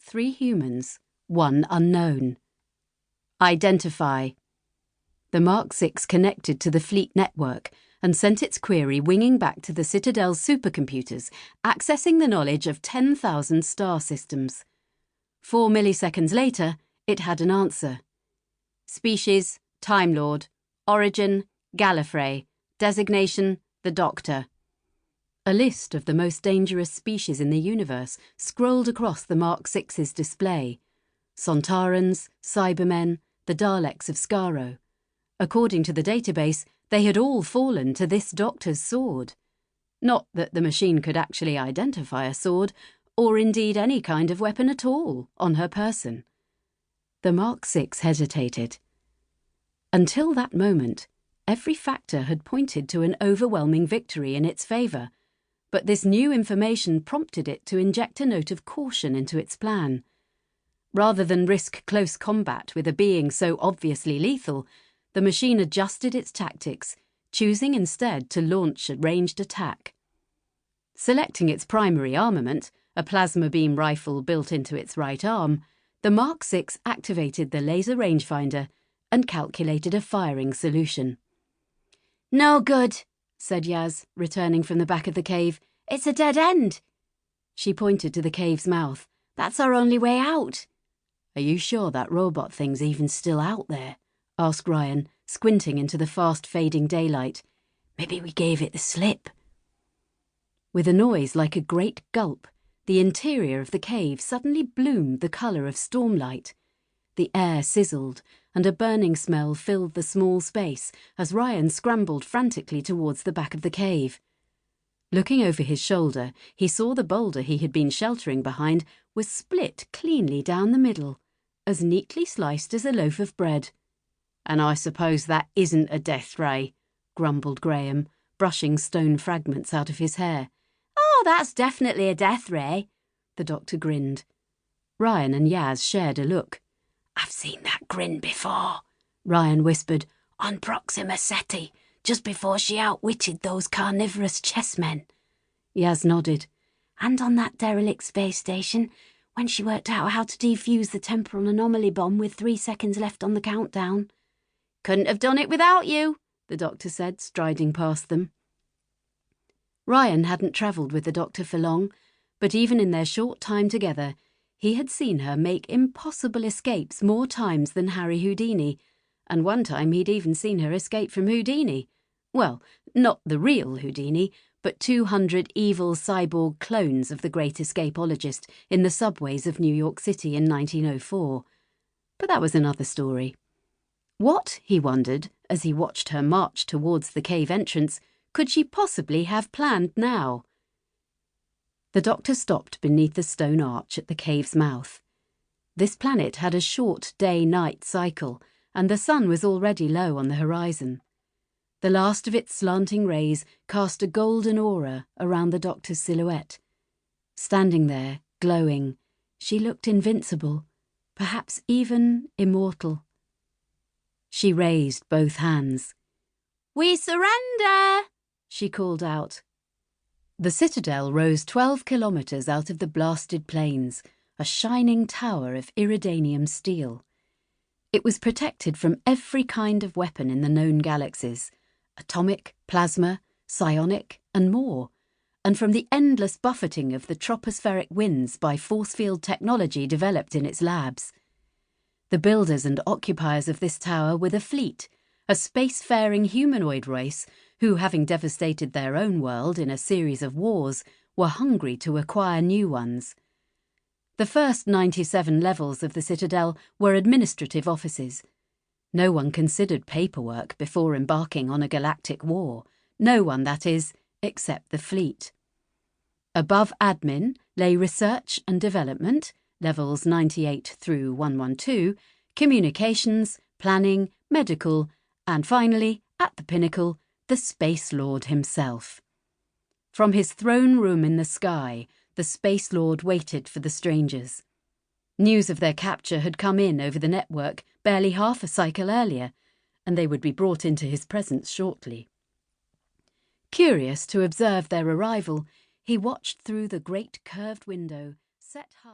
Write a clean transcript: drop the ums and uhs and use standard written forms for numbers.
3 humans, 1 unknown. Identify. The Mark 6 connected to the fleet network and sent its query winging back to the Citadel's supercomputers, accessing the knowledge of 10,000 star systems. 4 milliseconds later, it had an answer. Species, Time Lord. Origin, Gallifrey. Designation, the Doctor. A list of the most dangerous species in the universe scrolled across the Mark 6's display. Sontarans, Cybermen, the Daleks of Skaro. According to the database, they had all fallen to this Doctor's sword. Not that the machine could actually identify a sword, or indeed any kind of weapon at all, on her person. The Mark 6 hesitated. Until that moment, every factor had pointed to an overwhelming victory in its favour, but this new information prompted it to inject a note of caution into its plan. Rather than risk close combat with a being so obviously lethal, the machine adjusted its tactics, choosing instead to launch a ranged attack. Selecting its primary armament, a plasma beam rifle built into its right arm, the Mark 6 activated the laser rangefinder and calculated a firing solution. "No good," said Yaz, returning from the back of the cave. "It's a dead end." She pointed to the cave's mouth. "That's our only way out." "Are you sure that robot thing's even still out there?" asked Ryan, squinting into the fast-fading daylight. "Maybe we gave it the slip." With a noise like a great gulp, the interior of the cave suddenly bloomed the colour of stormlight. The air sizzled, and a burning smell filled the small space as Ryan scrambled frantically towards the back of the cave. Looking over his shoulder, he saw the boulder he had been sheltering behind was split cleanly down the middle, as neatly sliced as a loaf of bread. "And I suppose that isn't a death ray," grumbled Graham, brushing stone fragments out of his hair. "Oh, that's definitely a death ray," the Doctor grinned. Ryan and Yaz shared a look. "I've seen that grin before," Ryan whispered, "on Proxima Ceti, just before she outwitted those carnivorous chessmen." Yaz nodded. "And on that derelict space station, when she worked out how to defuse the temporal anomaly bomb with 3 seconds left on the countdown." "Couldn't have done it without you," the Doctor said, striding past them. Ryan hadn't travelled with the Doctor for long, but even in their short time together, he had seen her make impossible escapes more times than Harry Houdini, and one time he'd even seen her escape from Houdini. Well, not the real Houdini, but 200 evil cyborg clones of the great escapologist in the subways of New York City in 1904. But that was another story. What, he wondered, as he watched her march towards the cave entrance, could she possibly have planned now? The Doctor stopped beneath the stone arch at the cave's mouth. This planet had a short day-night cycle, and the sun was already low on the horizon. The last of its slanting rays cast a golden aura around the Doctor's silhouette. Standing there, glowing, she looked invincible, perhaps even immortal. She raised both hands. "We surrender!" she called out. The Citadel rose 12 kilometres out of the blasted plains, a shining tower of iridanium steel. It was protected from every kind of weapon in the known galaxies, atomic, plasma, psionic, and more, and from the endless buffeting of the tropospheric winds by force field technology developed in its labs. The builders and occupiers of this tower were the fleet, a spacefaring humanoid race who, having devastated their own world in a series of wars, were hungry to acquire new ones. The first 97 levels of the Citadel were administrative offices. No one considered paperwork before embarking on a galactic war. No one, that is, except the fleet. Above admin lay research and development, levels 98 through 112, communications, planning, medical, and finally, at the pinnacle, the Space Lord himself. From his throne room in the sky, the Space Lord waited for the strangers. News of their capture had come in over the network barely half a cycle earlier, and they would be brought into his presence shortly. Curious to observe their arrival, he watched through the great curved window set high.